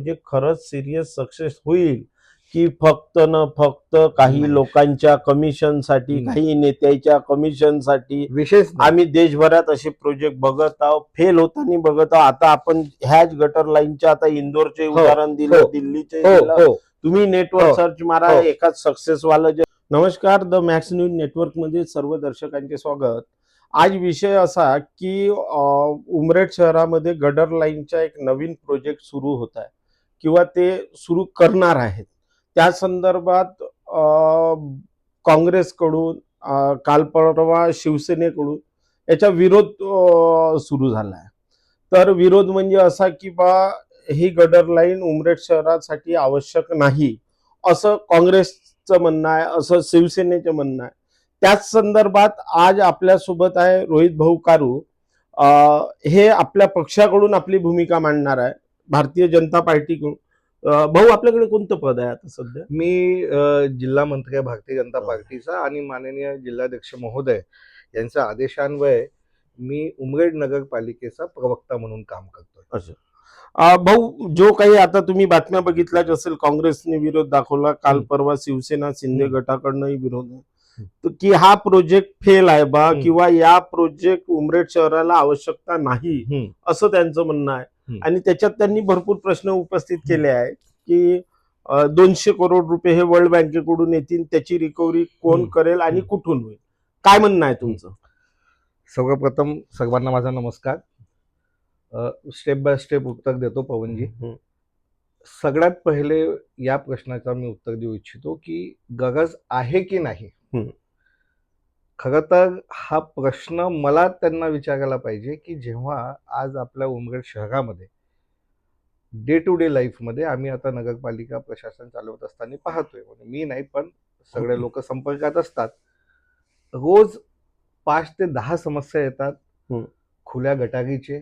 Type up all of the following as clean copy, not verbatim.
म्हणजे खरंच serious success होईल की फक्त न फक्त काही लोकांच्या कमिशनसाठी, काही नेत्याच्या कमिशनसाठी विशेष आम्ही देशभरात असे प्रोजेक्ट बघत आहोत, फेल होताना बघत आहोत. आता आपण ह्याच गटर लाईनच्या आता इंदोरचे उदाहरण दिलं, दिल्लीचे दिलं. तुम्ही नेटवर्क सर्च मारा, एकाच सक्सेस वाला. नमस्कार, द मॅक्स न्यूज नेटवर्क मध्ये सर्व दर्शकांचे स्वागत. आज विषय असा की उमरेड शहरामध्ये गटर लाईनचा एक नवीन प्रोजेक्ट सुरू होत आहे किंवा ते सुरू करणार आहेत. त्या संदर्भात काँग्रेसकडून काल परवा शिवसेनेकडून याचा विरोध सुरू झाला आहे. तर विरोध म्हणजे असा की बा ही गटर लाईन उमरेड शहरासाठी आवश्यक नाही असं काँग्रेसचं म्हणणं आहे, असं शिवसेनेचं म्हणणं आहे. त्याच संदर्भात आज आपल्यासोबत आहे रोहित भाऊ कारू. हे आपल्या पक्षाकडून आपली भूमिका मांडणार आहे, भारतीय जनता पार्टीकडून. भाऊ, आपल्याकडे कोणतं पद आहे आता सध्या? मी जिल्हा मंत्री आहे भारतीय जनता पार्टीचा आणि माननीय जिल्हाध्यक्ष महोदय यांच्या आदेशान्वये मी उमरेड नगरपालिकेचा प्रवक्ता म्हणून काम करतोय. अच्छा भाऊ, जो काही आता तुम्ही बातम्या बघितल्याच असेल, काँग्रेसने विरोध दाखवला, काल परवा शिवसेना शिंदे गटाकडनंही विरोध आहे की हा प्रोजेक्ट फेल आहे बा, किंवा या प्रोजेक्ट उमरेड शहराला आवश्यकता नाही असं त्यांचं म्हणणं आहे. आणि त्याच्यात त्यांनी भरपूर प्रश्न उपस्थित केले आहेत की 200 करोड रुपये हे वर्ल्ड बँकेकडून येतील, त्याची रिकव्हरी कोण करेल आणि कुठून होईल? काय म्हणणं आहे तुमचं? सर्वप्रथम सर्वांना माझा नमस्कार. स्टेप बाय स्टेप उत्तर देतो पवनजी. सगळ्यात पहिले या प्रश्नाचा मी उत्तर देऊ इच्छितो की गरज आहे की नाही. खरं तर हा प्रश्न मला त्यांना विचारायला पाहिजे की जेव्हा आज आपल्या उमरेड शहरामध्ये डे टू डे लाईफमध्ये आम्ही आता नगरपालिका प्रशासन चालवत असताना पाहतोय, म्हणजे मी नाही पण सगळे लोक संपर्कात असतात, रोज 5 ते 10 समस्या येतात. खुल्या गटारीचे,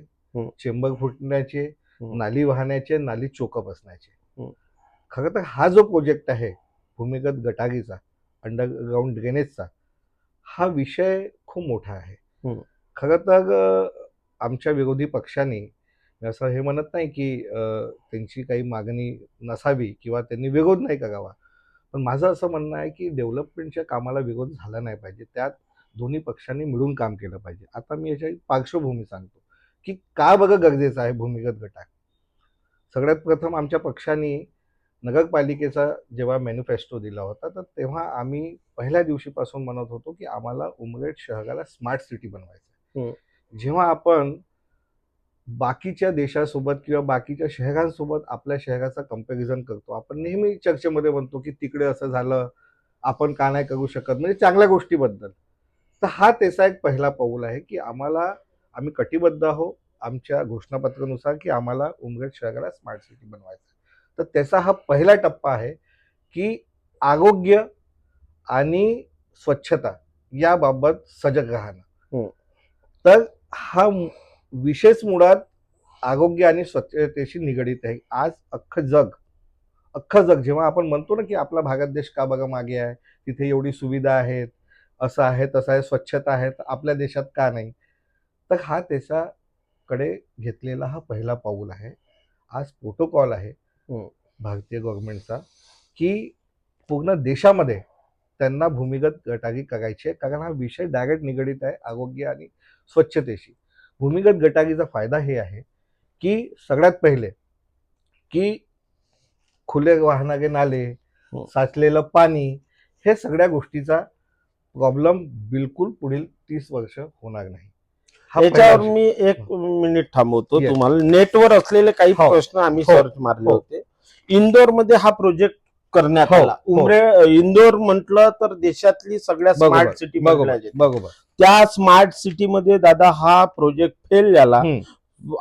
चेंबर फुटण्याचे, नाली वाहण्याचे, नाली चोकअप असण्याचे. खरं तर हा जो प्रोजेक्ट आहे भूमिगत गटारीचा, अंडरग्राउंड ड्रेनेजचा, हा विषय खूप मोठा आहे. खरं तर आमच्या विरोधी पक्षांनी, असं हे म्हणत नाही की त्यांची काही मागणी नसावी किंवा त्यांनी विरोध नाही करावा, पण माझं असं म्हणणं आहे की डेव्हलपमेंटच्या कामाला विरोध झाला नाही पाहिजे, त्यात दोन्ही पक्षांनी मिळून काम केलं पाहिजे. आता मी याची पार्श्वभूमी सांगतो की का बघं गरजेचं आहे भूमिगत गटार. सगळ्यात प्रथम आमच्या पक्षाने नगरपालिकेचा जेव्हा मॅनिफेस्टो दिला होता तर तेव्हा आम्ही पहिल्या दिवशीपासून म्हणत होतो की आम्हाला उमरेड शहराला स्मार्ट सिटी बनवायचं. जेव्हा आपण बाकीच्या देशासोबत किंवा बाकीच्या शहरांसोबत आपल्या शहराचा कंपॅरिझन करतो, आपण नेहमी चर्चेमध्ये म्हणतो की तिकडे असं झालं, आपण का नाही करू शकत, म्हणजे चांगल्या गोष्टीबद्दल. तर हा त्याचा एक पहिला पाऊल आहे की आम्ही कटिबद्ध आहोत आमच्या घोषणापत्रानुसार की आम्हाला उमरेड शहराला स्मार्ट सिटी बनवायचं. तर त्याचा हा पहिला टप्पा आहे की आरोग्य आणि स्वच्छता याबाबत सजग राहणं. तर हा विशेष मुळात आरोग्य आणि स्वच्छतेशी निगडित आहे. आज अख्खं जग जेव्हा आपण म्हणतो ना की आपला भारत देश का बघा मागे आहे, तिथे एवढी सुविधा आहेत, असं आहे तसं आहे, स्वच्छता आहे, आपल्या देशात का नाही. तर हा त्याच्याकडे घेतलेला हा पहिला पाऊल आहे. आज प्रोटोकॉल आहे भारतीय गव्हर्नमेंटचा की पूर्ण देशामध्ये त्यांना भूमिगत गटारी करायची आहे, कारण हा विषय डायरेक्ट निगडित आहे आरोग्य आणि स्वच्छतेशी. भूमिगत गटारीचा फायदा हे आहे की सगळ्यात पहिले की खुले वाहणारे नाले, साचलेलं पाणी, हे सगळ्या गोष्टीचा प्रॉब्लेम बिलकुल पुढील 30 वर्ष होणार नाही. याच्यावर मी 1 मिनिट थांबवतो तुम्हाला. नेटवर असलेले काही प्रश्न आम्ही सर्च मारले होते. इंदोर मध्ये हा प्रोजेक्ट करण्यात आला. इंदोर म्हटलं तर देशातली सगळ्यात स्मार्ट सिटी बरोबर. त्या स्मार्ट सिटी मध्ये दादा हा प्रोजेक्ट फेल झाला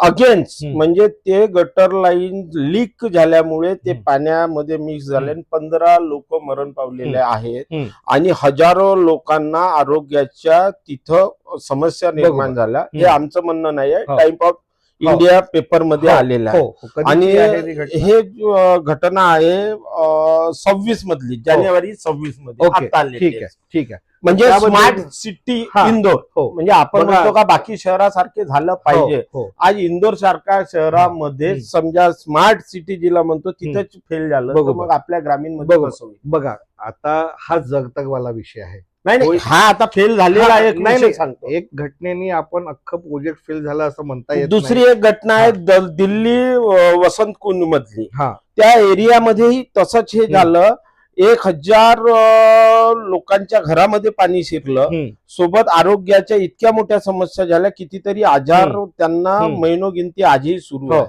अगेन्स्ट. म्हणजे ते गटर लाईन लीक झाल्यामुळे ते पाण्यामध्ये मिक्स झाले, 15 लोक मरण पावलेले आहेत आणि हजारो लोकांना आरोग्याच्या तिथं समस्या निर्माण झाल्या. हे आमचं म्हणणं नाही आहे, टाइम्स ऑफ इंडिया पेपर मध्ये आलेलं आहे. आणि हे घटना आहे 26 मधली, जानेवारी 26 मध्ये. ठीक आहे. म्हणजे त्याबद्दल- स्मार्ट सिटी हा. इंदोर, हो म्हणजे आपण बघा. म्हणतो का बाकी शहरासारखे झालं पाहिजे. हो आज इंदोर सारख्या शहरामध्ये हम्म. समजा स्मार्ट सिटी जिला म्हणतो तिथंच फेल झालं तर बरोबर. मग आपल्या ग्रामीण मध्ये बरोबर. कसं होईल? बघा, आता हा जगतगवाला विषय आहे. नाही नाही, होय. हा आता फेल झालेला हा, आहे, एक नाही, विषय नाही. सांगतो. एक घटनेने आपण अख्खं प्रोजेक्ट फेल झालं असं म्हणता येत दुसरी नाही. एक घटना आहे दिल्ली वसंत कुंज मधली. हा त्या एरियामध्येही तसंच हे झालं. 1000 लोकांच्या घरामध्ये पाणी शिरलं. हम्म. सोबत आरोग्याच्या इतक्या मोठ्या समस्या झाल्या, कितीतरी आजार त्यांना हम्म. महिनोगिंती आजही सुरू हो. आहे.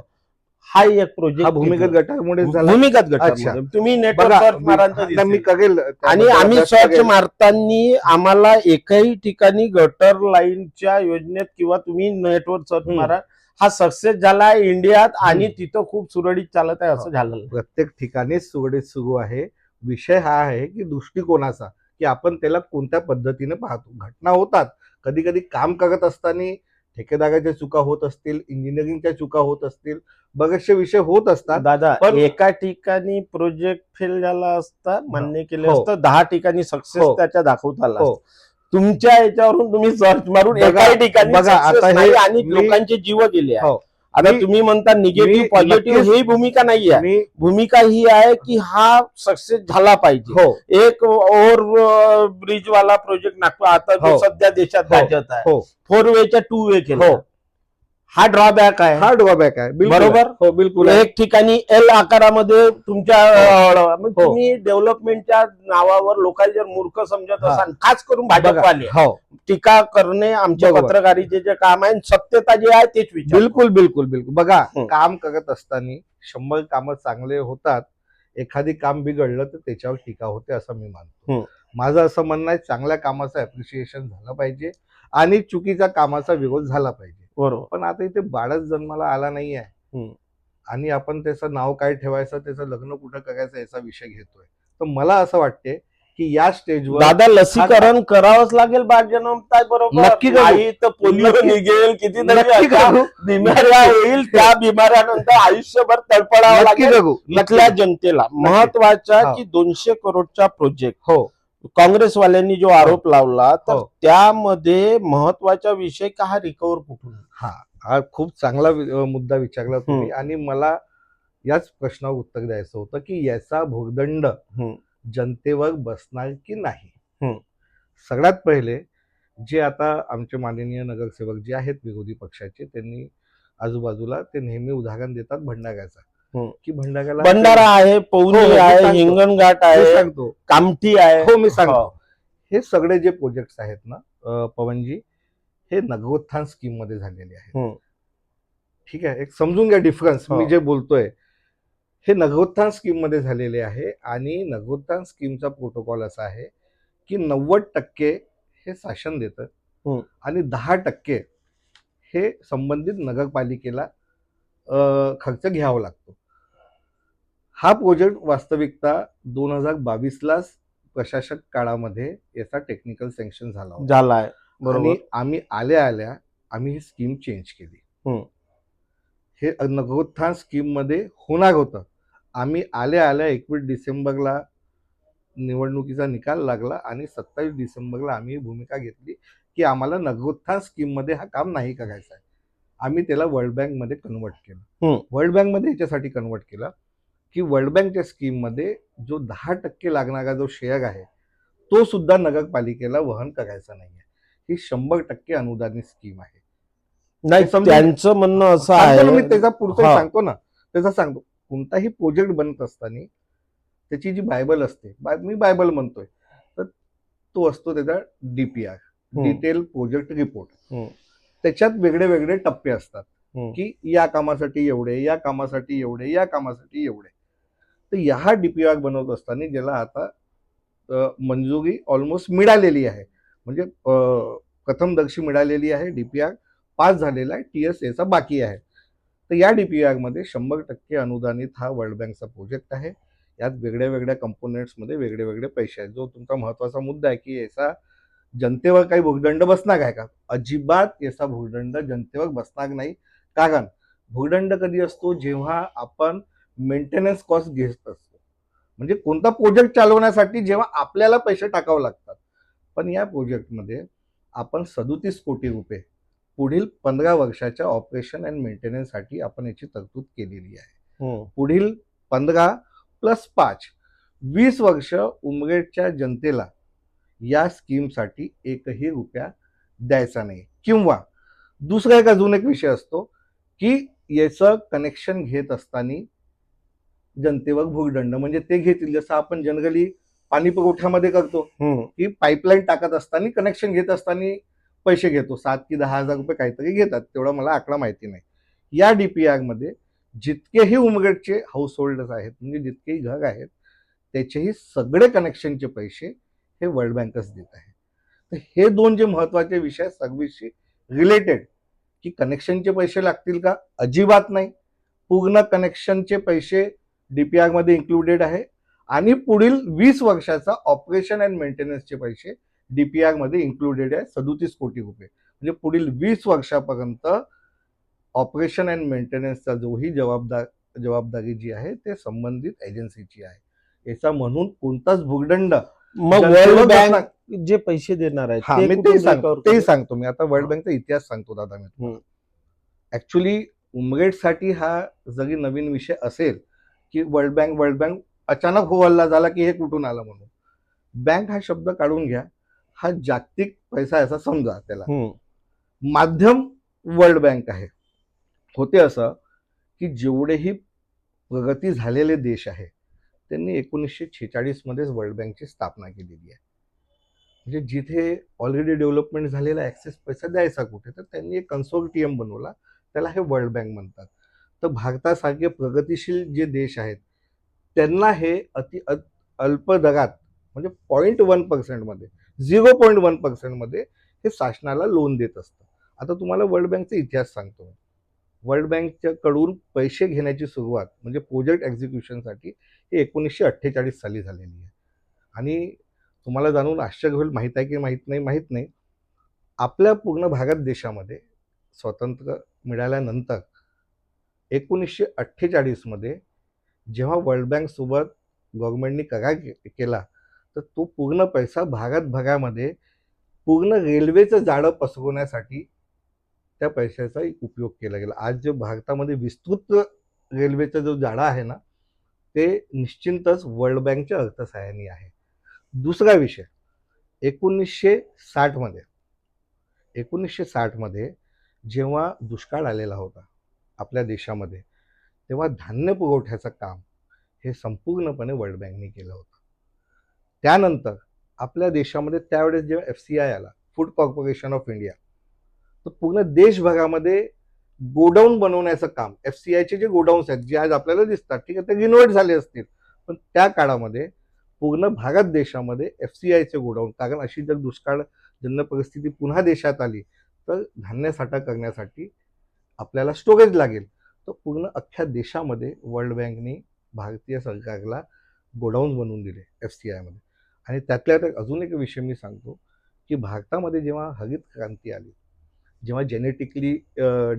हा एक हा प्रोजेक्ट भूमिगत गटामुळे झाला. भूमिगत गटामध्ये अच्छा. तुम्ही बघा, नेटवर्क सर्च माराल तर नाही, मी दिसेल. करेल आणि त्याबद्दल आम्ही अभ्यास सर्च करेल. मारताना आम्हाला एकही ठिकाणी गटर लाईनच्या योजनेत किंवा तुम्ही नेटवर्क सर्च मारा, हा सक्सेस झाला आहे इंडियात आणि तिथं खूप सुरळीत चालत आहे असं झालं. प्रत्येक ठिकाणीच सुरळीत सुरू आहे. विषय हा आहे की दृष्टिकोनाचा, की आपण त्याला कोणत्या पद्धतीने पाहतो. घटना होतात कधी कधी, काम करत असताना ठेकेदाराच्या चुका होत असतील, इंजिनिअरिंगच्या चुका होत असतील, बरेचसे विषय होत असतात. दादा, पण- एका ठिकाणी प्रोजेक्ट फेल झाला असता, मान्य केलं हो. असतं, 10 ठिकाणी सक्सेस हो. त्याच्या दाखवता आला हो. असता. तुमच्या याच्यावरून तुम्ही सर्च मारून बघा, एकाही ठिकाणी बघा, success आता हे नाही आणि मी- लोकांचे जीव गेले आहे. हो. आता मी- तुम्ही म्हणता निगेटिव्ह मी पॉझिटिव्ह, नक्कीच- ही भूमिका नाही आहे. मी भूमिका ही आहे की हा सक्सेस झाला पाहिजे. हो एक ओव्हर ब्रिज वाला प्रोजेक्ट नागपूर आता जो हो. सध्या देशात हो. गाजत आहे, हो 4 वेच्या 2 वे केलं. हो. हा ड्रॉबॅक आहे. हा ड्रॉबॅक आहे. बिलकुल बरोबर. आहे. हो बिलकुल आहे. एक ठिकाणी एल आकारामध्ये तुमच्या मग हो. तुम्ही डेव्हलपमेंटच्या नावावर लोकांना जर मूर्ख समजत हा. असाल, खास करून बघा, भाजपवाले, हो टीका करणे आमच्या बरोबर. पत्रकारितेचे जे काम आहे, सत्यता जे आहे तेच विचार. बिलकुल बिलकुल बिलकुल. बघा, हं. काम करत असताना 100 कामं चांगले होतात, एखादी काम बिघडलं तर त्याच्यावर टीका होते असं मी मानतो. हं. माझं असं म्हणणं आहे, चांगल्या कामाचं अप्रिशिएशन झालं पाहिजे आणि चुकीच्या कामाचा विरोध झाला पाहिजे. बरोबर. पण आता इथे बाळच जन्माला आला नाही आहे हं. आणि आपण त्याचं नाव काय ठेवायचं, त्याचं लग्न कुठं करायचं याचा विषय घेतोय. तर मला असं वाटते की या स्टेजवर दादा, लसीकरण करावंच लागेल बाळ जन्मताय, बरोबर. नक्की करू. नाही तर पोलिओ नक्की- निघेल, कितीतरी नक्की अशा करू. बिमाऱ्या होईल. त्या बिमाऱ्यानंतर आयुष्यभर तडपडावं नक्की लागेल करू. इथल्या जनतेला. महत्वाचा हो. की 200 करोडचा प्रोजेक्ट हो काँग्रेसवाल्यांनी जो आरोप लावला, तर हो. त्यामध्ये महत्वाचा विषय का हा रिकव्हर कुठून? हा खूप चांगला मुद्दा विचारला तुम्ही आणि मला याच प्रश्नावर उत्तर द्यायचं होतं की याचा भुर्दंड जनतेवर बसणार की नाही. सगळ्यात पहिले जे आता आमचे माननीय नगरसेवक जे आहेत विरोधी पक्षाचे, त्यांनी आजूबाजूला ते नेहमी उदाहरण देतात भंडाऱ्याचा, की भंडाऱ्याला भंडारा आहे, पवनी हो, मी आहे, सांगतो. हिंगणघाट मी आहे, सांगतो. कामठी आहे. हो मी सांगतो. हो. हे सगळे जे प्रोजेक्ट आहेत ना पवनजी, हे नगरोत्थान स्कीम मध्ये झालेले आहेत. ठीक आहे, एक समजून घ्या डिफरन्स. हो. मी जे बोलतोय हे नगरोत्थान स्कीम मध्ये झालेले आहे आणि नगरोत्थान स्कीमचा प्रोटोकॉल असा आहे की 90% हे शासन देतं आणि 10% हे संबंधित नगरपालिकेला खर्च घ्यावा लागतो. हा प्रोजेक्ट वास्तविकता 2022लाच प्रशासक काळामध्ये याचा टेक्निकल सँक्शन झाला होता. झालाय, बरोबर. आणि आम्ही आल्या आम्ही ही स्कीम चेंज केली. हे नगरोत्थान स्कीम मध्ये होणार होतं. आम्ही आल्या 21 डिसेंबरला निवडणुकीचा निकाल लागला आणि 27 डिसेंबरला आम्ही भूमिका घेतली की आम्हाला नगरोत्थान स्कीम मध्ये हा काम नाही करायचं आहे. आम्ही त्याला वर्ल्ड बँक मध्ये कन्वर्ट केलं. वर्ल्ड बँक मध्ये याच्यासाठी कन्वर्ट केलं की वर्ल्ड बँकच्या स्कीम मध्ये जो 10% लागणारा जो शेअर आहे तो सुद्धा नगरपालिकेला वहन करायचा नाहीये. ही 100% अनुदानित स्कीम आहे. नाही, त्यांचं म्हणणं असं आहे. मी त्याचा पुढचं हा. सांगतो ना, त्याचा सांगतो. कोणताही प्रोजेक्ट बनत असताना त्याची जी बायबल असते, मी बायबल म्हणतोय, तर तो असतो त्याचा डीपीआर, डिटेल प्रोजेक्ट रिपोर्ट. त्याच्यात वेगळे वेगळे टप्पे असतात की या कामासाठी एवढे, या कामासाठी एवढे, या कामासाठी एवढे. तर ह्या डीपीआर बनवत असताना ज्याला आता मंजुरी ऑलमोस्ट मिळालेली आहे, म्हणजे प्रथमदर्शी मिळालेली आहे, डीपीआर पास झालेला आहे, TSA चा बाकी आहे. तर या डीपीआर मध्ये 100% अनुदानित हा वर्ल्ड बँकचा प्रोजेक्ट आहे. यात वेगळ्या वेगळ्या कंपोनेंट्स मध्ये वेगळे वेगळे पैसे आहेत. जो तुमचा महत्वाचा मुद्दा आहे की याचा जनतेवर काही भुर्दंड बसणार आहे का? अजिबात याचा भुर्दंड जनतेवर बसणार नाही. कारण भुर्दंड कधी असतो, जेव्हा आपण मेंटेनन्स कॉस्ट घेत असतो. म्हणजे कोणता प्रोजेक्ट चालवण्यासाठी जेव्हा आपल्याला पैसे टाकावे लागतात. पण या प्रोजेक्टमध्ये आपण 37 कोटी रुपये पुढील 15 वर्षाच्या ऑपरेशन अँड मेंटेनन्ससाठी आपण याची तरतूद केलेली आहे. पुढील 15 प्लस 5 20 वर्ष उमरेडच्या जनतेला या स्कीमसाठी एकही रुपया द्यायचा नाही. किंवा दुसरा एक अजून एक विषय असतो की याचं कनेक्शन घेत असताना जनतेवर भुर्दंड, म्हणजे ते घेतील जसं आपण जनरली पाणी पुरवठ्यामध्ये करतो की पाईपलाईन टाकत असताना कनेक्शन घेत असताना पैसे घेतो, 7 की 10,000 रुपये काहीतरी घेतात, तेवढा मला आकडा माहिती नाही. या डीपीआर मध्ये जितकेही उमरेडचे हाऊस होल्डर्स आहेत, म्हणजे जितकेही घर आहेत, त्याचेही सगळे कनेक्शनचे पैसे हे वर्ल्ड बँकच देत आहे. तर हे दोन जे महत्वाचे विषय आहेत सर्व्हिसशी रिलेटेड, की कनेक्शनचे पैसे लागतील का, अजिबात नाही. पूर्ण कनेक्शनचे पैसे डीपीआर मध्ये इन्क्लुडेड आहे आणि पुढील 20 वर्षाचा ऑपरेशन अँड मेंटेनन्सचे पैसे डीपीआर मध्ये इन्क्लुडेड आहे 37 कोटी रुपये. म्हणजे पुढील 20 वर्षापर्यंत ऑपरेशन अँड मेंटेनन्सचा जोही जबाबदारी जी आहे ते संबंधित एजन्सीची आहे. याचा म्हणून कोणताच भूर्दंड मग जनतेवर वर्ल्ड बसणार- बँक जे पैसे देणार आहेत हा, ते मी कुठून तेही सांगतो recover तेही करेल? सांगतो मी आता वर्ल्ड बँकचा इतिहास सांगतो दादा मी तुम्हाला. ऍक्च्युली उमरेडसाठी हा जरी नवीन विषय असेल की वर्ल्ड बँक अचानक हो हल्ला झाला की हे कुठून आलं म्हणून, बँक हा शब्द काढून घ्या, हा जागतिक पैसा आहे असं समजा, त्याला माध्यम वर्ल्ड बँक आहे. होते असं की जेवढेही प्रगती झालेले देश आहे त्यांनी 1946 मध्येच वर्ल्ड बँकची स्थापना केलेली आहे. म्हणजे जिथे ऑलरेडी डेव्हलपमेंट झालेला ऍक्सेस पैसा द्यायचा कुठे, तर त्यांनी एक कन्सोर्टियम बनवला, त्याला हे वर्ल्ड बँक म्हणतात. तर भारतासारखे प्रगतिशील जे देश आहेत त्यांना हे अल्प दरात, म्हणजे 0.1% मध्ये, 0.1% मध्ये हे शासनाला लोन देत असतं. आता तुम्हाला वर्ल्ड बँकचा इतिहास सांगतो. वर्ल्ड बँकच्या कडून पैसे घेण्याची सुरुवात म्हणजे प्रोजेक्ट एक्झिक्युशनसाठी ही 1948 साली झालेली आहे. आणि तुम्हाला जाणून आश्चर्य होईल, माहीत आहे की माहीत नाही, आपल्या पूर्ण भारत देशामध्ये स्वातंत्र्य मिळाल्यानंतर 1948 मध्ये जेव्हा वर्ल्ड बँक सोबत गव्हर्नमेंटनी करार केला, तर तो पूर्ण पैसा भारतभरामध्ये पूर्ण रेल्वेचं जाळं पसरवण्यासाठी त्या पैशाचा उपयोग केला गेला. आज जे भारतामध्ये विस्तृत रेल्वेचा जो जाळा आहे ना, ते निश्चितच वर्ल्ड बँकच्या अर्थसहाय्याने आहे. दुसरा विषय, 1960 मध्ये जेव्हा दुष्काळ आलेला होता आपल्या देशामध्ये, तेव्हा धान्य पुरवठ्याचं काम हे संपूर्णपणे वर्ल्ड बँकने केलं होतं. त्यानंतर आपल्या देशामध्ये त्यावेळेस जेव्हा FCI आला, फूड कॉर्पोरेशन ऑफ इंडिया, तर पूर्ण देशभरामध्ये गोडाऊन बनवण्याचं काम, FCIचे जे गोडाऊन्स आहेत जे आज आपल्याला दिसतात, ठीक आहे, ते रिनोव्हेट झाले असतील, पण त्या काळामध्ये पूर्ण भारत देशामध्ये FCIचे गोडाऊन, कारण अशी जर दुष्काळजन्य परिस्थिती पुन्हा देशात आली तर धान्य साठा करण्यासाठी आपल्याला स्टोरेज लागेल. तर पूर्ण अख्ख्या देशामध्ये वर्ल्ड बँकने भारतीय सरकारला गोडाऊन बनवून दिले FCI मध्ये. आणि त्यातल्या त्यात अजून एक विषय मी सांगतो की भारतामध्ये जेव्हा हरित क्रांती आली, जेव्हा जेनेटिकली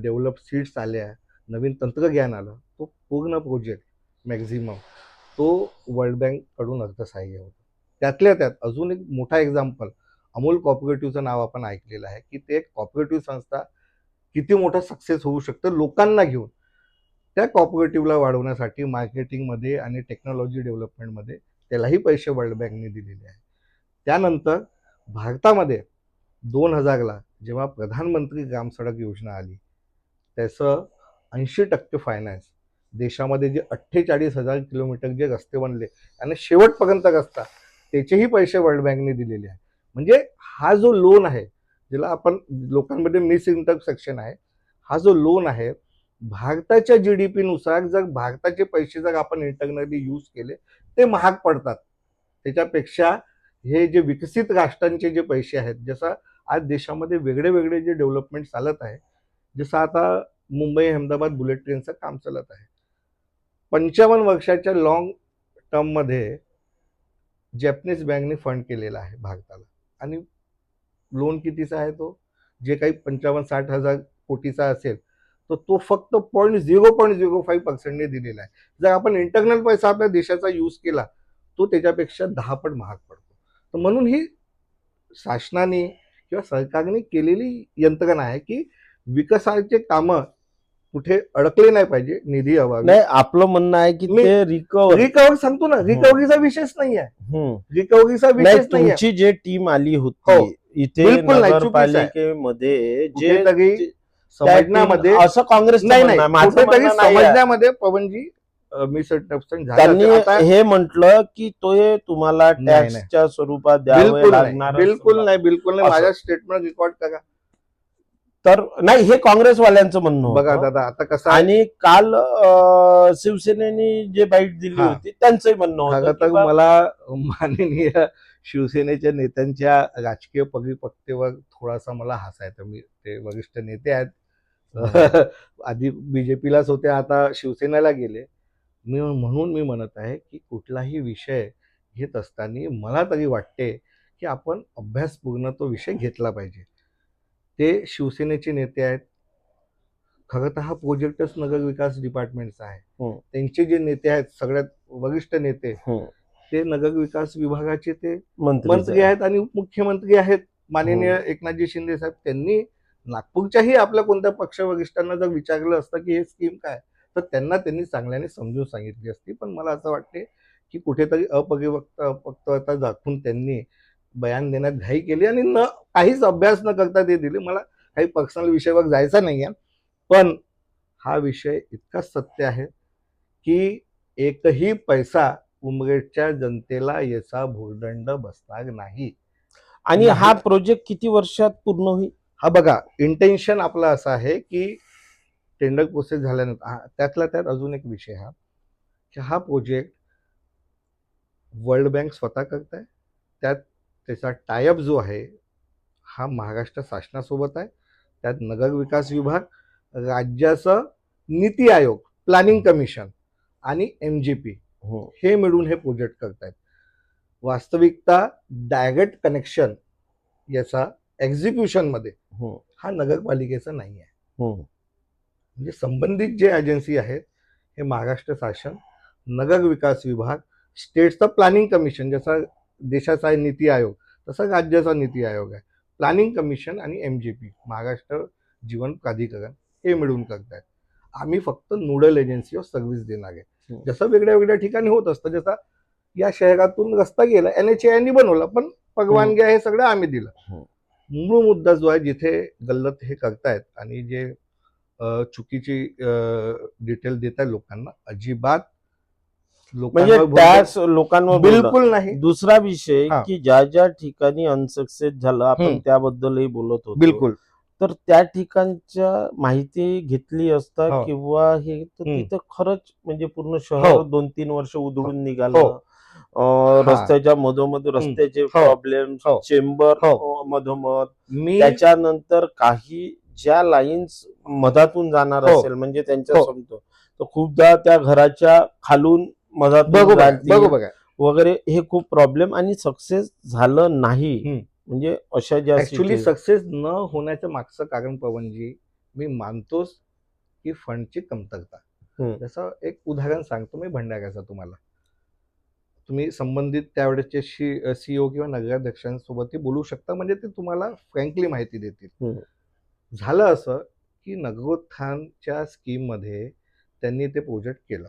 डेव्हलप सीड्स आल्या, नवीन तंत्रज्ञान आलं, तो पूर्ण प्रोजेक्ट मॅक्झिमम तो वर्ल्ड बँककडून अर्थसहाय्य होतं. त्यातल्या त्यात अजून एक मोठा एक्झाम्पल, अमूल कॉपरेटिव्हचं नाव आपण ऐकलेलं आहे की ते एक कॉपरेटिव्ह संस्था किती मोठा सक्सेस होऊ शकतं लोकांना घेऊन. त्या कॉपरेटिव्हला वाढवण्यासाठी मार्केटिंगमध्ये आणि टेक्नॉलॉजी डेव्हलपमेंटमध्ये त्यालाही पैसे वर्ल्ड बँकने दिलेले आहेत. त्यानंतर भारतामध्ये 2000ला जेव्हा प्रधानमंत्री ग्राम सडक योजना आली, त्याचं 80% फायनान्स देशामध्ये जे 48,000 किलोमीटर जे रस्ते बनले आणि शेवटपर्यंत रस्ता, त्याचेही पैसे वर्ल्ड बँकने दिलेले आहेत. म्हणजे हा जो लोन आहे, ज्याला आपण लोकांमध्ये मिस इंटरसेक्शन आहे, हा जो लोन आहे भारताच्या GDP नुसार जर भारताचे पैसे जर आपण इंटरनली यूज केले ते महाग पडतात. त्याच्यापेक्षा हे जे विकसित राष्ट्रांचे जे पैसे आहेत, जसं आज देशामध्ये वेगळे वेगळे जे डेव्हलपमेंट चालत आहे, जसं आता मुंबई अहमदाबाद बुलेट ट्रेनचं काम चालत आहे, 55 वर्षाच्या लॉंग टर्ममध्ये जॅपनीज बँकने फंड केलेला आहे भारताला. आणि लोन कितीचा आहे तो, जे काही 55-60 हजार कोटीचा असेल, तर तो फक्त 0.05% दिलेला आहे. जर आपण इंटरनल पैसा आपल्या देशाचा यूज केला तो त्याच्यापेक्षा 10 पट महाग पडतो. तर म्हणून ही शासनाने किंवा सरकारने केलेली यंत्रणा आहे की विकासाचे कामं कुठे अडकले नाही पाहिजे निधी अभावी. नाही, आपलं म्हणणं आहे की मी- ते रिकव्हर सांगतो ना, रिकव्हरीचा विषयच नाही आहे, रिकव्हरीचा नाही, विषयच नाही आहे. तुमची जे टीम आली हो, होती इथे बिलकुल नाही, चुकीचं आहे. नगरपालिकेमध्ये जे कुठेतरी त्या समजण्यामध्ये team- असं काँग्रेस नाही नाही माझं कुठेतरी म्हणणं नाही आहे. समजण्यामध्ये पवनजी मिसअंडरस्टँड त्यांनी झालं आता. हे म्हटलं की तो हे तुम्हाला नाही. टॅक्सच्या स्वरूपात द्यावे बिलकुल नाही, लागणार बिलकुल नाही, बिलकुल नाही. असं. माझ्या स्टेटमेंट रेकॉर्ड करा. तर नाही, हे काँग्रेसवाल्यांचं म्हणणं बघा होतं. दादा, आता कसं आहे, आणि काल शिवसेनेने जे बाईट दिली हा. होती त्यांचंही म्हणणं होतं खरं की तर बा- मला माननीय शिवसेनेच्या नेत्यांच्या राजकीय परिपक्वतेवर थोडासा मला हसायचं. मी ते वरिष्ठ नेते आहेत, आधी बीजेपीलाच होते, आता शिवसेनेला गेले. म्हणून मी म्हणत आहे की कुठलाही विषय घेत असताना मला तरी वाटते की आपण अभ्यासपूर्ण तो विषय घेतला पाहिजे. ते शिवसेनेचे नेते आहेत. खरं तर हा प्रोजेक्टच नगर विकास डिपार्टमेंटचा आहे. त्यांचे जे नेते आहेत, सगळ्यात वरिष्ठ नेते, ते नगर विकास विभागाचे ते मंत्री आहेत आणि उपमुख्यमंत्री आहेत माननीय एकनाथजी शिंदे साहेब. त्यांनी नागपूरच्याही आपल्या कोणत्या पक्ष वरिष्ठांना जर विचारलं असतं की हे स्कीम काय, तर त्यांनी चांगल्याने समजून सांगितली असती. पण मला असं वाटते की कुठेतरी अपक्वता दाखवून त्यांनी बयान देण्यात घाई केली आणि काहीच अभ्यास न करता ते दिले. मला काही पर्सनल विषयावर जायचा नाही आहे, पण हा विषय इतका सत्य आहे की एकही पैसा उमरेडच्या जनतेला याचा भुर्दंड बसणार नाही. आणि हा प्रोजेक्ट किती वर्षात पूर्ण होईल? हा बघा, इंटेन्शन आपलं असं आहे की टेंडर प्रोसेस झाल्यानंतर त्यातला त्यात अजून एक विषय हा की हा प्रोजेक्ट वर्ल्ड बँक स्वतः करताय. त्याचा टायअप जो आहे हा महाराष्ट्र शासनासोबत आहे. त्यात नगर विकास विभाग, राज्याचं नीती आयोग, प्लॅनिंग कमिशन आणि MGP हे मिळून हे प्रोजेक्ट करतायत. वास्तविकता डायरेक्ट कनेक्शन याचा एक्झिक्युशन मध्ये हा नगरपालिकेचा नाही आहे. म्हणजे संबंधित जे एजन्सी आहेत हे महाराष्ट्र शासन, नगर विकास विभाग, स्टेटचा प्लॅनिंग कमिशन, जसा देशाचा आहे नीती आयोग तसा राज्याचा नीती आयोग आहे, प्लॅनिंग कमिशन आणि MGP महाराष्ट्र जीवन प्राधिकरण हे मिळून करतायत. आम्ही फक्त नोडल एजन्सी ऑफ सर्व्हिस देणार आहे. जसं वेगळ्या वेगळ्या ठिकाणी होत असतं, जसा या शहरातून रस्ता गेला NHAI बनवला, पण परवानगी हे सगळं आम्ही दिलं. मूळ मुद्दा जो आहे, जिथे गल्लत हे करतायत आणि जे चुकीची डिटेल देत आहे लोकांना, अजिबात म्हणजे टॅक्स लोकांवर बिलकुल नाही. दुसरा विषय हा. की ज्या ज्या ठिकाणी अनसक्सेस झालं आपण त्याबद्दलही बोलत होतो. बिलकुल. तर त्या ठिकाणच्या माहिती घेतली असता हो. किंवा हे तर तिथं खरंच म्हणजे पूर्ण शहर 2-3 वर्ष उधळून निघालं. रस्त्याच्या मधोमध रस्त्याचे प्रॉब्लेम, चेंबर मधोमध, त्याच्यानंतर काही ज्या लाईन्स मधातून जाणार असेल म्हणजे त्यांच्या समजतो तर खूपदा त्या घराच्या खालून मधातून वगैरे हे खूप प्रॉब्लेम आणि सक्सेस झालं नाही. म्हणजे अशा ज्या ऍक्च्युली सक्सेस न होण्याचं मागचं कारण पवनजी, मी मानतोच की फंडची कमतरता. जसं एक उदाहरण सांगतो मी भंडाऱ्याचं तुम्हाला. तुम्ही संबंधित त्यावेळेसचे CEO किंवा नगराध्यक्षांसोबत बोलू शकता, म्हणजे ते तुम्हाला फ्रँकली माहिती देतील. झालं असं की नगरोत्थानच्या स्कीममध्ये त्यांनी ते प्रोजेक्ट केलं.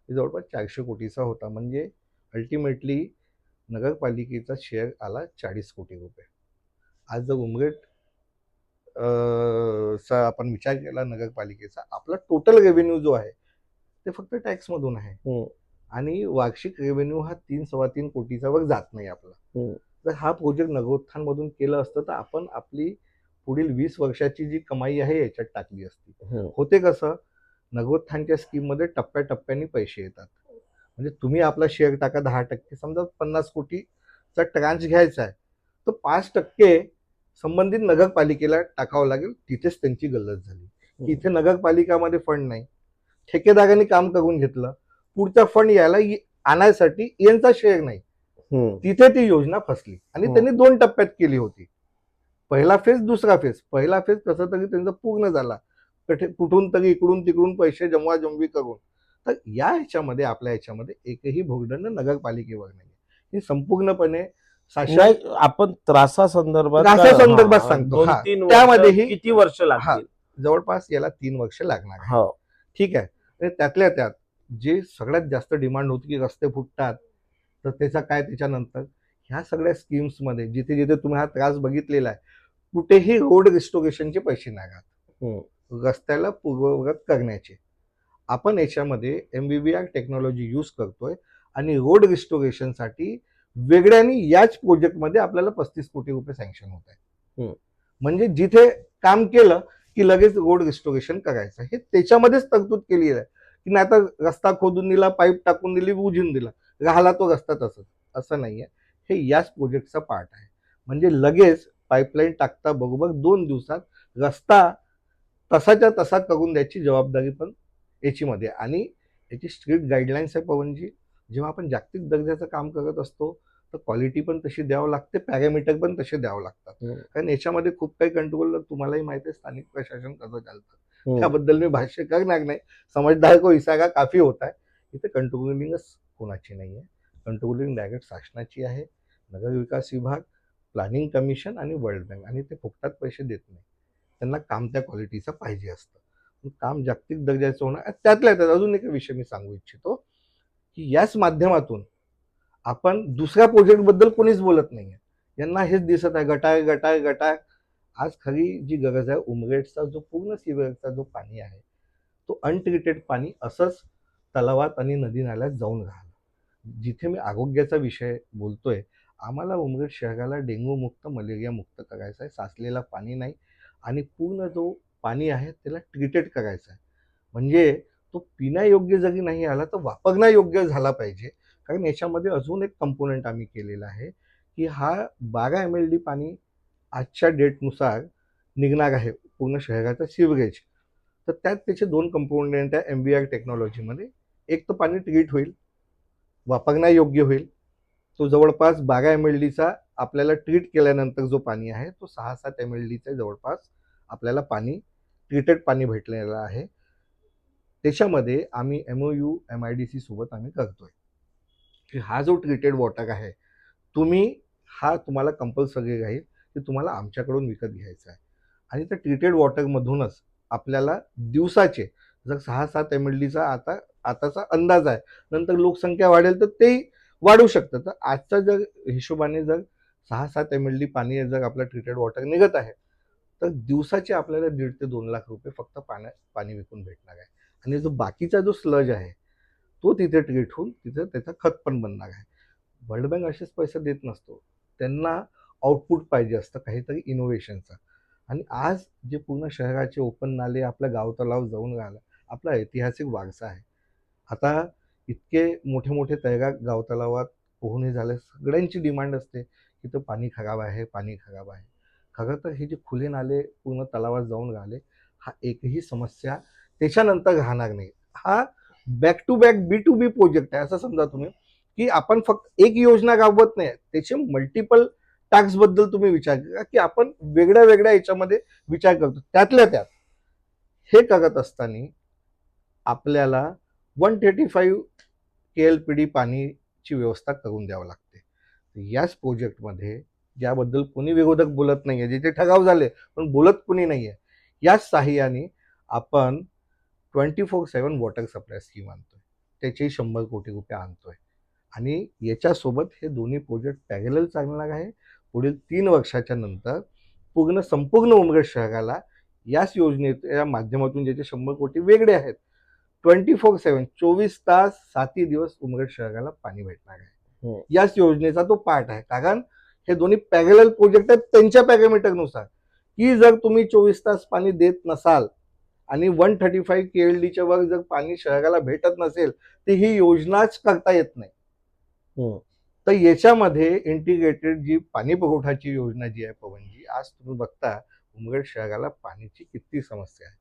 जवळपास 400 कोटीचा होता. म्हणजे अल्टिमेटली नगरपालिकेचा शेअर आला 40 कोटी रुपये. आज जर उमरेड चा आपण विचार केला नगरपालिकेचा, आपला टोटल रेव्हेन्यू जो आहे ते फक्त टॅक्समधून आहे आणि वार्षिक रेव्हेन्यू हा 3-3.25 कोटीचा वर जात नाही आपला. जर हा प्रोजेक्ट नगरोत्थान मधून केलं असतं तर आपण आपली पुढील 20 वर्षाची जी कमाई आहे याच्यात टाकली असती. होते कसं, नगरोत्थानच्या स्कीम मध्ये टप्प्याटप्प्याने पैसे येतात. म्हणजे तुम्ही आपला शेअर टाका 10%, समजा 50 कोटीचा ट्रान्स घ्यायचा आहे तर 5% संबंधित नगरपालिकेला टाकावं लागेल. तिथेच त्यांची गल्लत झाली. इथे नगरपालिकामध्ये फंड नाही, ठेकेदारांनी काम करून घेतलं, पुढचा फंड यायला आणायसाठी यांचा शेअर नाही, तिथे ती योजना फसली आणि त्यांनी 2 टप्प्यात केली होती. पहिला फेज, दुसरा फेज. पहिला फेज कसं तरी त्यांचा पूर्ण झाला, कुठून तरी इकडून तिकडून पैसे जमवाजमवी करून. तर या ह्याच्यामध्ये आपल्या ह्याच्यामध्ये एकही भोगदंड नगरपालिकेवर नाही. ही संपूर्णपणे शासन नाही, आपण त्रासासंदर्भात त्रासासंदर्भात हा, सांगतो. हा, 2-3 त्यामध्येही किती वर्ष लागतील? जवळपास याला 3 वर्ष लागणार आहे. हो. ठीक आहे. आणि त्यातल्या त्यात जे सगळ्यात जास्त डिमांड होती की रस्ते फुटतात, तर त्याचा काय त्याच्यानंतर ह्या सगळ्या स्कीम्समध्ये जिथे जिथे तुम्ही हा त्रास बघितलेला आहे, कुठेही रोड रिस्टोरेशनचे पैसे नाही राहत. रस्त्याला पूर्ववत करण्याचे आपण याच्यामध्ये MBBR टेक्नॉलॉजी यूज करतोय आणि रोड रिस्टोरेशनसाठी वेगळ्याने याच प्रोजेक्टमध्ये आपल्याला 35 कोटी रुपये सँक्शन होत आहे. म्हणजे जिथे काम केलं की लगेच रोड रिस्टोरेशन करायचं, हे त्याच्यामध्येच तरतूद केली आहे की नाही तर रस्ता खोदून दिला, पाईप टाकून दिली, बुजून दिला, राहिला तो रस्ता तसंच, असं नाहीये. हे याच प्रोजेक्टचा पार्ट आहे. म्हणजे लगेच पाईपलाईन टाकता बरोबर 2 दिवसात रस्ता तसाच्या तसा करून द्यायची जबाबदारी पण याची मध्ये. आणि याची स्ट्रिक्ट गाईडलाईन्स आहे पवनजी. जेव्हा आपण जागतिक दर्जाचं काम करत असतो तर क्वालिटी पण तशी द्यावं लागते, पॅरामीटर पण तसे द्यावं लागतात. कारण याच्यामध्ये खूप काही कंट्रोल तुम्हालाही माहिती आहे स्थानिक प्रशासन कसं चालतं, त्याबद्दल मी भाष्य करणार नाही. समजदार को इशारा काफी होता है. इथे कंट्रोलिंगच कोणाची नाही आहे. कंट्रोलिंग डायरेक्ट शासनाची आहे, नगर विकास विभाग, प्लॅनिंग कमिशन आणि वर्ल्ड बँक. आणि ते फुकटात पैसे देत नाही, त्यांना काम त्या क्वालिटीचं पाहिजे असतं. काम जागतिक दर्जाचं होणार. त्यातल्या त्यात अजून एक विषय मी सांगू इच्छितो की याच माध्यमातून आपण दुसऱ्या प्रोजेक्टबद्दल कोणीच बोलत नाहीये. यांना हेच दिसत आहे गटार गटार गटार. आज खरी जी गरज आहे, उमरेडचा जो पूर्ण सिवेरचा जो पाणी आहे तो अनट्रीटेड पाणी असंच तलावात आणि नदी नाल्यात जाऊन राहिलं. जिथे मी आरोग्याचा विषय बोलतोय, आम्हाला उमरेड शहराला डेंग्यू मुक्त, मलेरिया मुक्त करायचं आहे. साचलेला पाणी नाही आणि पूर्ण जो पाणी आहे त्याला ट्रीटेड करायचा आहे. म्हणजे तो पिण्यायोग्य जरी नाही आला तर वापरण्यायोग्य झाला पाहिजे. कारण याच्यामध्ये अजून एक कंपोनेंट आम्ही केलेला आहे की हा 12 MLD पाणी आजच्या डेटनुसार निघणार आहे पूर्ण शहराचा सिवरेज. तर त्यात त्याचे 2 कंपोनेंट आहे MBR टेक्नॉलॉजीमध्ये. एक तर पाणी ट्रीट होईल, वापरण्यायोग्य होईल. तो जवळपास 12 MLDचा आपल्याला ट्रीट केल्यानंतर जो पाणी आहे तो 6-7 MLDचा जवळपास आपल्याला पाणी ट्रीटेड पाणी भेटलेलं आहे. त्याच्यामध्ये आम्ही MOU MIDC सोबत आम्ही करतोय की हा जो ट्रीटेड वॉटर आहे तुम्हाला कंपल्सरी राहील की तुम्हाला आमच्याकडून विकत घ्यायचा आहे. आणि त्या ट्रीटेड वॉटरमधूनच आपल्याला दिवसाचे जर 6-7 MLDचा आताचा अंदाज आहे, नंतर लोकसंख्या वाढेल तर तेही वाढू शकतं. तर आजच्या जर हिशोबाने जर 6-7 MLD पाणी जर आपलं ट्रीटेड वॉटर निघत आहे तर दिवसाचे आपल्याला 1.5 ते 2 लाख रुपये फक्त पाणी विकून भेटणार आहे. आणि जो बाकीचा जो स्लज आहे तो तिथे ट्रीट होऊन तिथे त्याचं खत पण बनणार आहे. वर्ल्ड बँक असेच पैसे देत नसतो, त्यांना आउटपुट पाहिजे असतं काहीतरी इनोव्हेशनचं. आणि आज जे पूर्ण शहराचे ओपन नाले आपल्या गाव तलाव जाऊन राहिला, आपला ऐतिहासिक वारसा आहे. आता इतके मोठे मोठे तळेगाव गाव तलावात पोहणे झाले, सगळ्यांची डिमांड असते की तो पाणी खराब आहे, पाणी खराब आहे. खरं तर हे जे खुले नाले पूर्ण तलावात जाऊन राहिले, हा एकही समस्या त्याच्यानंतर राहणार नाही. हा back to back B2B project आहे. असं समजा तुम्ही की आपण फक्त एक योजना राबवत नाही, त्याचे मल्टिपल टास्क बद्दल तुम्ही विचार करा की आपण वेगळ्या वेगळ्या याच्यामध्ये विचार करतो. त्यातल्या त्यात हे करत असताना आपल्याला 135 KLPD पाणीची व्यवस्था करून द्यावं लागते. याच प्रोजेक्टमध्ये ज्याबद्दल कोणी विरोधक बोलत नाहीये, जिथे ठराव झाले पण बोलत कोणी नाहीये, याच साहाय्याने आपण 24/7 वॉटर सप्लाय स्कीम आणतोय. त्याचे 100 कोटी रुपये आणतोय. आणि याच्यासोबत हे दोन्ही प्रोजेक्ट पॅरलल चालणार आहे. पुढील 3 वर्षाच्या नंतर संपूर्ण उमरेड शहराला याच योजनेच्या माध्यमातून ज्याचे 100 कोटी वेगळे आहेत, 24/7 24 तास 7 दिवस उमरेड शहराला पाणी भेटणार आहे. याच योजनेचा तो पार्ट आहे. कारण हे दोन्ही पॅरलल प्रोजेक्ट आहेत त्यांच्या पॅरामीटरनुसार, की जर तुम्ही 24 तास पाणी देत नसाल आणि 135 KLDच्या वर जर पाणी शहराला भेटत नसेल तर ही योजनाच करता येत नाही. तर याच्यामध्ये इंटिग्रेटेड जी पाणी पुरवठ्याची योजना जी आहे पवनजी, आज तुम्ही बघता उमरेड शहराला पाण्याची किती समस्या आहे.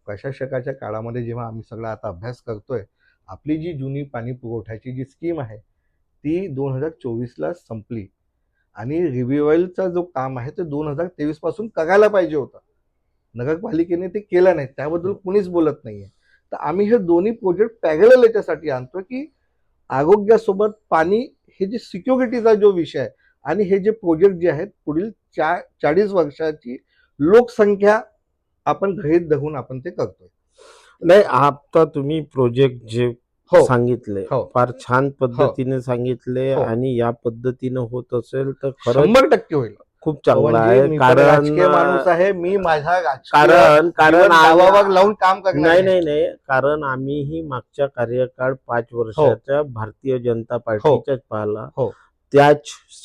प्रशासकाच्या काळामध्ये जेव्हा आम्ही सगळा आता अभ्यास करतोय, आपली जी जुनी पाणी पुरवठ्याची जी स्कीम आहे ती 2024ला संपली आणि रिव्हिवलचा जो काम आहे ते 2023 पासून करायला पाहिजे होतं. नगरपालिकेने ते केलं नाही, त्याबद्दल कुणीच बोलत नाहीये. तर आम्ही हे दोन्ही प्रोजेक्ट पॅरलल याच्यासाठी आणतो की आरोग्यासोबत पाणी हे जे सिक्युरिटीचा जो विषय आहे, आणि हे जे प्रोजेक्ट जे आहेत पुढील 40 वर्षाची लोकसंख्या आपण गृहीत धरून आपण ते करतोय. नाही, आता तुम्ही प्रोजेक्ट जे हो. सांगितले हो. फार छान पद्धतीने सांगितले हो. आणि या पद्धतीने होत असेल तर खरंच 100% होईल. खूप चांगलं म्हणजे आहे. मी पण राजकीय माणूस आहे. मी माझ्या राजकीय कारण जीवन गावावर लावून काम करणार नाही, कारण आम्हीही मागच्या कार्यकाळ 5 वर्षाच्या भारतीय जनता पार्टीच्याच पाहिला. हो. त्याच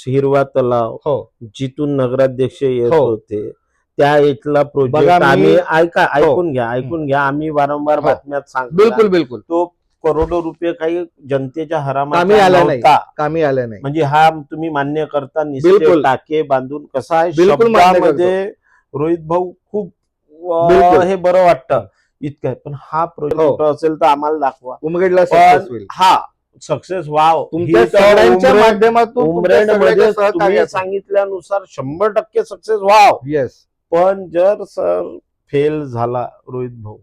हिरवा तलाव हो. जिथून नगराध्यक्ष येत हो. होते त्या इथला बघा, प्रोजेक्ट आम्ही ऐकून घ्या आम्ही वारंवार हो. बातम्यात सांगतो. बिलकुल बिलकुल तो करोडो रुपये काही जनतेच्या कामी हरामाचा आला नाही. नव्हता. कामी आलं नाही. म्हणजे हा तुम्ही मान्य करता. निश्चित बिलकुल. टाके बांधून कसा आहे बिलकुल मान्य शब्दामध्ये रोहित भाऊ खूप बिलकुल. हे बरं वाटतं इतकं आहे. पण हा प्रोजेक्ट हो. कुठं असेल तर आम्हाला दाखवा. उमरेडला पण सक्सेस होईल. हा सक्सेस व्हाव. तुमच्या ही तर सगळ्यांच्या उमरेड- माध्यमातून तुमच्या उमरेडमध्ये सगळ्यांच्या तुम्ही सहकार्यातून. सांगितल्यानुसार 100% सक्सेस व्हाव. येस. पण जर सर फेल झाला रोहित भाऊ,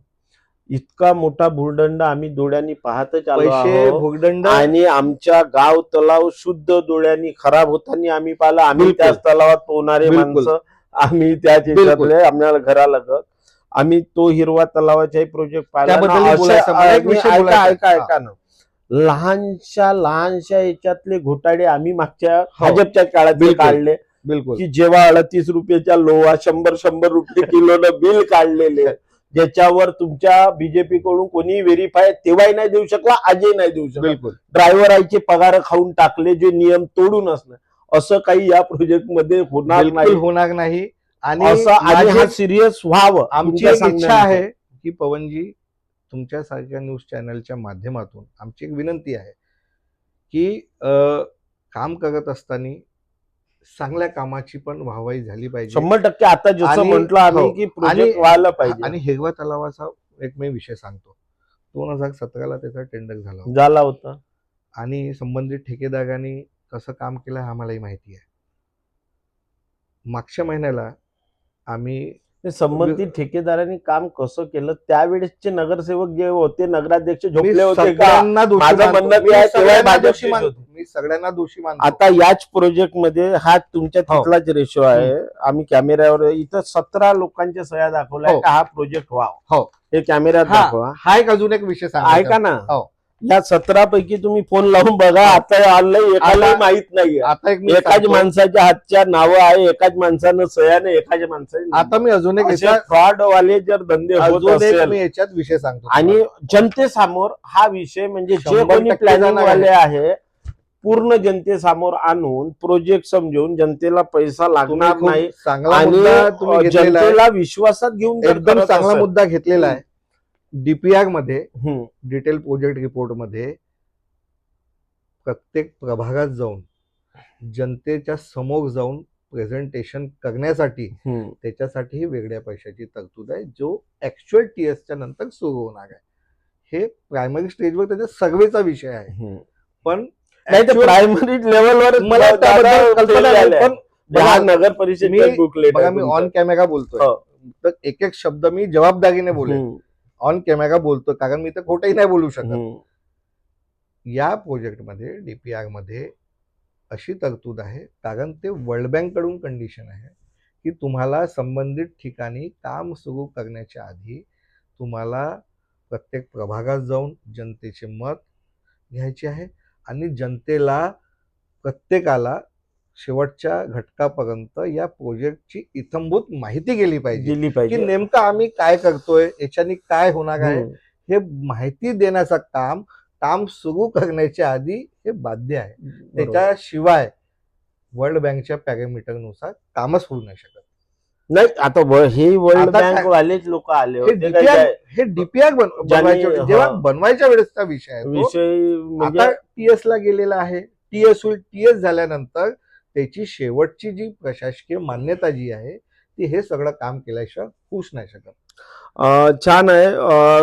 इतका मोठा भूर्दंड आम्ही डोळ्यांनी पाहतच आलो पैसे आहोत भूर्दंड आणि आमच्या गाव तलाव शुद्ध डोळ्यांनी खराब होताना आम्ही पाहिलं. आम्ही बिलकुल. त्याच तलावात पोहणारे बिलकुल. माणसं, आम्ही त्याच याच्यातले, आम्हाला घरालगत आम्ही तो हिरवा तलावाचाही प्रोजेक्ट पाहिला ना. त्याबद्दल बोलायचं, मला एक विषय ऐका बोलायचा आहे. ऐका ना, लहानशा याच्यातले घोटाळे आम्ही मागच्या हो. भाजपच्या काळात बिलकुल. काढले बिलकुल. की जेव्हा 38 रुपयाच्या लोहा 100 रुपये किलोनं बिल काढलेले, ज्याच्यावर तुमच्या बीजेपी कडून कोणी व्हेरीफाय तेव्हाही नाही देऊ शकला, आजही नाही देऊ शकला. बिलकुल. ड्रायव्हरांचे पगार खाऊन टाकले जे नियम तोडून असणं. असं काही या प्रोजेक्ट मध्ये होणार बिलकुल नाही. होणार नाही. आणि असं आणि हा सिरियस व्हावं आमची तुमच्या एक इच्छा सांगण्यानुसार. आहे की पवनजी, तुमच्यासारख्या न्यूज चॅनलच्या माध्यमातून आमची एक विनंती आहे की काम करत असताना चांगल्या कामाची पण वाहवाही झाली पाहिजे. 100% आता जसं आणि- म्हटलं आम्ही हो. की प्रोजेक्ट व्हायला पाहिजे. आणि हिरवा तलावाचा एक मी विषय सांगतो. 2017ला त्याचा टेंडर झाला होता झाला होता. आणि संबंधित ठेकेदारांनी कसं काम केलं हे आम्हालाही माहिती आहे. मागच्या महिन्याला आम्ही संबंधित ठेकेदारांनी काम कसं केलं, त्यावेळेसचे नगरसेवक जे होते, नगराध्यक्ष मी झोपले होते का? सगळ्यांना दोषी माझं मानतो. म्हणणं मी ते आहे, तेव्हा सगळ्यांना भाजपचेच दोषी मानतो. होते. मी सगळ्यांना दोषी मानतो. आता याच प्रोजेक्ट मध्ये हा तुमच्या हो. तिथलाच रेशो आहे. आम्ही कॅमेऱ्यावर इथं 17 लोकांच्या सह्या दाखवल्या हो. का हा प्रोजेक्ट व्हावा. हो. हे कॅमेऱ्यात हा दाखवा. हा एक अजून एक विषय सांगायचा. ऐका ना, हो. या 17 पैकी तुम्ही फोन लावून बघा. हो. आता आलंय, एकाला आता- माहित नाहीये. आता एक मी एकाच सांगतो. माणसाच्या हातच्या नावं आहे, एकाच माणसानं सह्याने, एकाच माणसाने. आता मी अजून एक फ्रॉड वाले जर धंदे होत अजून एक असेल मी याच्यात विषय सांगतो. आणि जनतेसमोर हा विषय म्हणजे जे 100% कोणी प्लॅनिंग जाणार वाले आहे पूर्ण जनतेसमोर आणून प्रोजेक्ट समजून जनतेला पैसा तुम्ही लागणार खूप नाही चांगला आणि मुद्दा तुम्ही घेतलेला आहे. जनतेला विश्वासात घेऊन जर एकदम करत चांगला असेल- मुद्दा घेतलेला आहे. डीपीआर मध्ये हम्म. डिटेल प्रोजेक्ट रिपोर्ट मध्ये प्रत्येक प्रभागात जाऊन जनतेच्या समोर जाऊन प्रेझेंटेशन करण्यासाठी हम्म. त्याच्यासाठी वेगळ्या पैशाची तरतूद आहे, जो ऍक्च्युअल टीएसच्या नंतर सुरू होणार आहे. हे प्रायमरी स्टेजवर त्याच्या सर्वेचा विषय आहे. हम्म. पण नाही तर actual- प्रायमरी लेवलवर मला त्याबद्दल कल्पना नाही, पण हा बघा, नगर परिषद मी- बुकलेट बघा मी ऑन कॅमेरा बोलतोय, हो. तर एक एक शब्द मी जबाबदारीने बोलेन. ऑन कॅमेरा बोलतो कारण मी तर खोटंही नाही बोलू शकत. या प्रोजेक्टमध्ये डीपीआर मध्ये अशी तरतूद आहे, कारण ते वर्ल्ड बँक कडून कंडिशन आहे की तुम्हाला संबंधित ठिकाणी काम सुरू करण्याच्या आधी तुम्हाला प्रत्येक प्रभागात जाऊन जनतेचे मत घ्यायचे आहे आणि जनतेला प्रत्येकाला शेवटच्या घटकापर्यंत या प्रोजेक्टची इत्थंभूत माहिती गेली पाहिजे दिली की पाहिजे. नेमकं आम्ही काय करतोय, याच्यानी काय होणार आहे, हम्म. हे माहिती देण्याचं काम सुरू करण्याच्या आधी हे बाध्य आहे. बरोबर. त्याच्याशिवाय वर्ल्ड बँकच्या पॅरामीटरनुसार कामच होऊ नाही शकत. नाही आता हे वर्ल्ड आता काय- बँक वालेच लोक आले हे होते का डीपीआर हे डीपीआर बनवायच्या ज्यांनी- जेव्हा हा. बनवायच्या वेळेसचा विषय आहे तो. विषय म्हणजे आता टीएस ला गेलेला आहे. टीएस होईल. टीएस झाल्यानंतर त्याची शेवटची जी प्रशासकीय मान्यता जी आहे ती हे सगळं काम केल्याशिवाय होऊच नाही शकत. छान आहे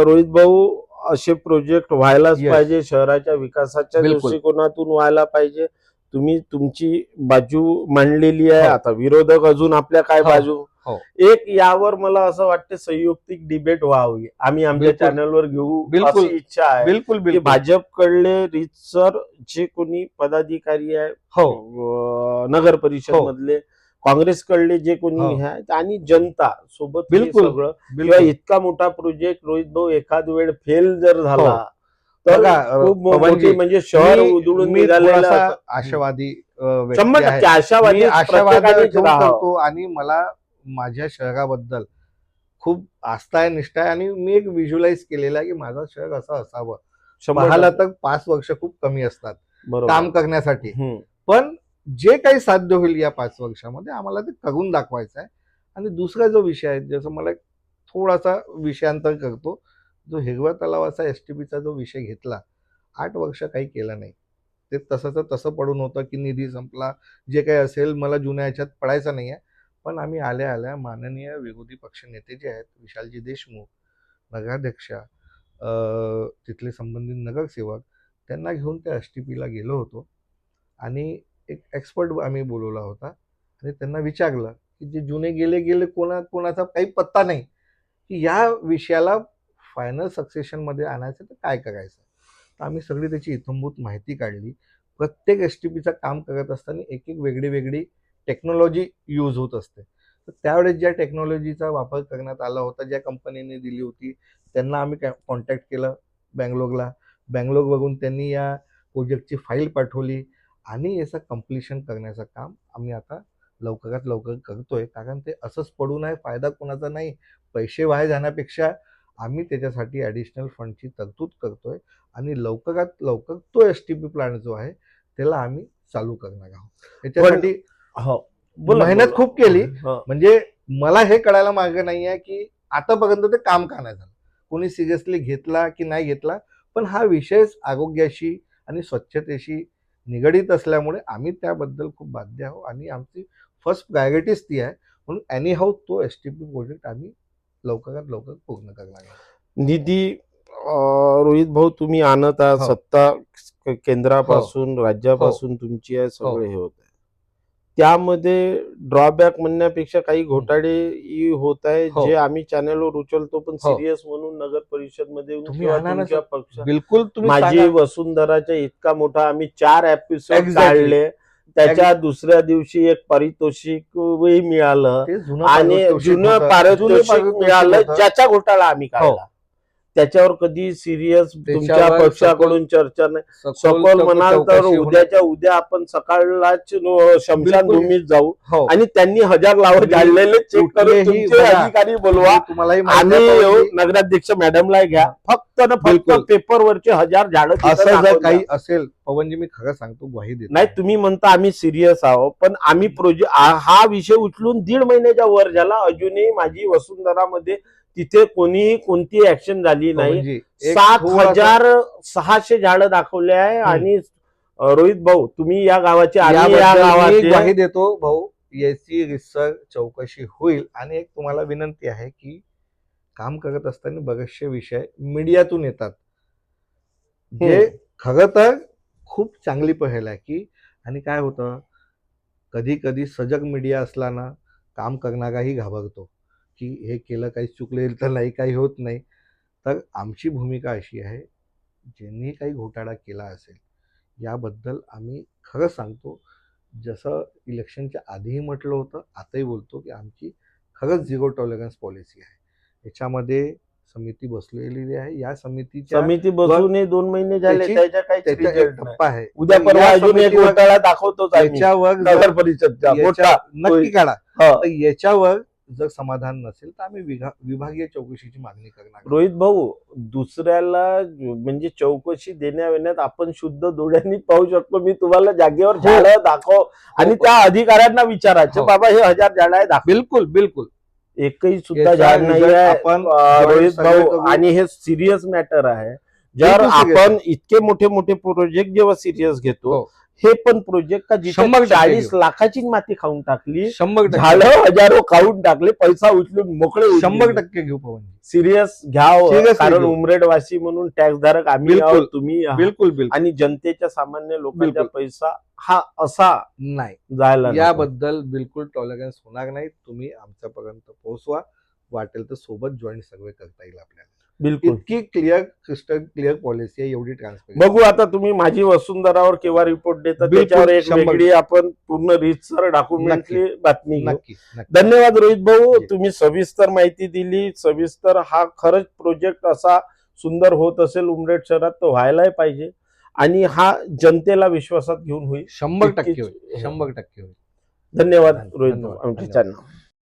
रोहित भाऊ. असे प्रोजेक्ट व्हायलाच Yes. पाहिजे. शहराच्या विकासाच्या बिलकुल. दृष्टिकोनातून व्हायला पाहिजे. तुम्ही तुमची बाजू मांडलेली आहे. हो. आता विरोधक अजून आपल्या काय हो. बाजू हो. एक यावर मला असं वाटतं संयुक्तिक डिबेट व्हावी, आम्ही आमच्या बिलकुल. चॅनलवर घेऊ बिलकुल. अशी इच्छा आहे बिलकुल की बिलकुल. भाजपकडले रीतसर जे कोणी पदाधिकारी आहे हो नगर परिषद हो. मधले, काँग्रेसकडले जे कोणी हो. आहे आणि जनता सोबत हे बिलकुल. सगळं, किंवा बिलकुल. इतका मोठा प्रोजेक्ट रोहित भाऊ एखाद वेळ फेल जर झाला हो. तर बघा, खूप पवनजी, मोठी म्हणजे शहर उधळून मी निघालेलं थोडासा असं. आशावादी शंभर व्यक्ती आहे. टक्के आशावादी मी आशावाद प्रत्येकानेच ठेवून राहावं. करतो आणि मला माझ्या शहराबद्दल खूप आस्था आहे, निष्ठा आहे आणि मी एक व्हिज्युअलाइज केलेलं आहे की माझं शहर असं असावं. 100% पाहायला तर 5 वर्ष खूप कमी असतात बरोबर. काम करण्यासाठी, हम्म. पण जे काही साध्य होईल या 5 वर्षामध्ये आम्हाला ते करून दाखवायचं आहे. आणि दुसरा जो विषय आहे, जसं मला एक थोडासा विषयांतर करतो, जो हिरव्या तलावाचा एसटीपीचा जो विषय घेतला, 8 वर्ष काही केलं नाही. ते तसंच तसं पडून होतं की निधी संपला, जे काही असेल मला जुन्या ह्याच्यात पडायचं नाही आहे. पण आम्ही आल्या आल्या माननीय विरोधी पक्ष नेते जे आहेत, विशालजी देशमुख, नगराध्यक्षा, तिथले संबंधित नगरसेवक, त्यांना घेऊन त्या एसटीपीला गेलो होतो आणि एक एक्सपर्ट आम्ही बोलवला होता आणि त्यांना विचारलं की जे जुने गेले कोणाचा काही पत्ता नाही, की या विषयाला फायनल सक्सेशनमध्ये आणायचं तर काय करायचं. तर आम्ही सगळी त्याची इत्थंभूत माहिती काढली. प्रत्येक एसटीपीचं काम करत असताना एक एक वेगळी वेगळी टेक्नॉलॉजी यूज होत असते. तर त्यावेळेस ज्या टेक्नॉलॉजीचा वापर करण्यात आला होता, ज्या कंपनीने दिली होती, त्यांना आम्ही कॉन्टॅक्ट केलं बँगलोरला. बँगलोरवरून त्यांनी या प्रोजेक्टची फाईल पाठवली आणि याचं कम्प्लिशन करण्याचं काम आम्ही आता लवकरात लवकर करतोय. कारण ते असंच पडून आहे, फायदा कोणाचा नाही. पैसे वाया जाण्यापेक्षा आम्ही त्याच्यासाठी ॲडिशनल फंडची तरतूद करतोय आणि लवकरात लवकर तो एसटीपी प्लांट जो आहे त्याला आम्ही चालू करणार आहोत. त्याच्यासाठी हो, बोला, मेहनत बोला. खूप केली. हो. म्हणजे मला हे कळायला मार्ग नाही आहे की आतापर्यंत ते काम का नाही झालं, कोणी सिरियसली घेतला की नाही घेतला. पण हा विषयच आरोग्याशी आणि स्वच्छतेशी निगडीत असल्यामुळे आम्ही त्याबद्दल खूप बाध्य आहोत आणि आमची फर्स्ट प्रायोरिटीच ती आहे. म्हणून एनी हाऊ तो एसटीपी प्रोजेक्ट आम्ही लवकरात लवकर पूर्ण करणार आहोत. निधी रोहित भाऊ तुम्ही आणत आहात, हो. सत्ता केंद्रापासून राज्यापासून तुमची आहे, सगळे हे होत आहे. त्यामध्ये ड्रॉबॅक म्हणण्यापेक्षा काही घोटाळे होत आहे, हो. जे आम्ही चॅनलवर उचलतो, पण हो. सिरियस म्हणून नगर परिषद मध्ये तुम्ही आणा ना तुमच्या सर. पक्ष बिलकुल तुम्ही माझी सांगा. वसुंधराच्या इतका मोठा आम्ही 4 एपिसोड Exactly. काढले, त्याच्या दुसऱ्या दिवशी एक पारितोषिकही मिळालं ते जुनं आणि पारितोषिक जुनं होतं. पारितोषिक मिळालं, होतं. ज्याचा घोटाळा आम्ही काढला. हो. त्याच्यावर कधी सिरियस तुमच्या त्याच्यावर पक्षाकडून चर्चा नाही. सखोल म्हणाल तर उद्याच्या उद्या आपण सकाळलाच शमशान भूमीत जाऊ हो. आणि त्यांनी 1000 लावं जाळलेले चेक करून कुठलेही तुमचे बघा. अधिकारी बोलवा. तुम्हालाही आम्ही येऊ, नगराध्यक्ष मॅडमला घ्या, फक्त ना फक्त बिलकुल. पेपरवरचे 1000 झाडं तिथं असं जर दाखवून काही द्या. असेल पवनजी, मी खरं सांगतो, ग्वाही देतो. नाही, तुम्ही म्हणता आम्ही सिरियस आहोत, पण आम्ही हा विषय उचलून 1.5 महिन्याच्या वर झाला, अजूनही माझी वसुंधरामध्ये तिथे कोणती ऍक्शन झाली नाही. पवनजी, एक 7600 झाडं दाखवले आहे आणि रोहित भाऊ तुम्ही या गावाचे, आम्ही या याबद्दल मी गावाचे, ग्वाही देतो भाऊ. याची रिसर्च चौकशी होईल. आणि एक तुम्हाला विनंती आहे की काम करत असताना बरेचसे विषय मीडियातून येतात, जे खरं तर खूप चांगली पहल आहे की. आणि काय होतं, कधी कधी सजग मीडिया असला ना, काम करणाराही घाबरतो की हे केलं, काही चुकले तर नाही, काही होत नाही. तर आमची भूमिका अशी आहे, ज्यांनी काही घोटाळा केला असेल याबद्दल आम्ही खरं सांगतो, जसं इलेक्शनच्या आधीही म्हटलं होतं, आताही बोलतो की आमची खरंच 0 टॉलरन्स पॉलिसी आहे. याच्यामध्ये समिती बसलेली आहे. या समिती बसून 2 महिने झाले, त्याच्या काही त्याचा एक टप्पा आहे. उद्या परवा या अजून एक समितीवर- घोटाळा दाखवतोच आम्ही. याच्यावर नगर परिषदचा मोठा नक्की काढा. हा. तर याच्यावर जर समाधान नसेल तर आम्ही विभागीय चौकशीची मागणी करणार. रोहित भाऊ, दुसऱ्याला म्हणजे चौकशी देण्यात आपण शुद्ध डोळ्यांनी पाहू शकतो. मी तुम्हाला जागेवर झाडं दाखव आणि त्या अधिकाऱ्यांना विचारायचं, बाबा हे 1000 झाड आहे दाखव. बिलकुल बिलकुल. एकही सुद्धा याचा झाड नाही result आहे आपण रोहित सगळे भाऊ. करू. आणि हे सिरियस मॅटर आहे. जर बिलकुल serious आपण इतके मोठे मोठे प्रोजेक्ट जेव्हा सिरियस घेतो, हो. हे पण प्रोजेक्ट का जिथे 100% 40 लाखाची माती खाऊन टाकली, 100% झाडं हजारो खाऊन टाकले, पैसा उचलून मोकळे 100% घेऊ पवनजी. सिरियस घ्यावं. Seriously कारण घेऊ. उमरेडवासी म्हणून टॅक्सधारक आम्ही बिलकुल. आहोत, तुम्ही आहात. बिलकुल बिलकुल आणि जनतेच्या सामान्य लोकांचा बिलकुल. पैसा हा असा नाही, जायला नको. याबद्दल बिलकुल टॉलरन्स होणार नाही. तुम्ही आमच्यापर्यंत पोहोचवा, वाटेल तर सोबत जॉईंट सर्वे करता येईल आपल्याला. बिलकुल. इतकी क्लिअर, क्रिस्टल क्लिअर पॉलिसी आहे, एवढी ट्रान्सपरन्सी. बघू आता तुम्ही माझी वसुंधरावर केव्हा रिपोर्ट देता, बिलकुल, त्याच्यावर एक 100%. वेगळी आपण पूर्ण रीतसर डॉक्युमेंटली बातमी घेऊ. नक्की नक्की. धन्यवाद रोहित भाऊ, जी. तुम्ही सविस्तर माहिती दिली. सविस्तर हा खरंच प्रोजेक्ट असा सुंदर होत असेल उमरेड शहरात तर व्हायलाही पाहिजे आणि हा जनतेला विश्वासात घेऊन होईल. 100% तितकीच- होईल, 100% होईल. धन्यवाद रोहित भाऊ, धन्यवाद. आमच्या चॅनल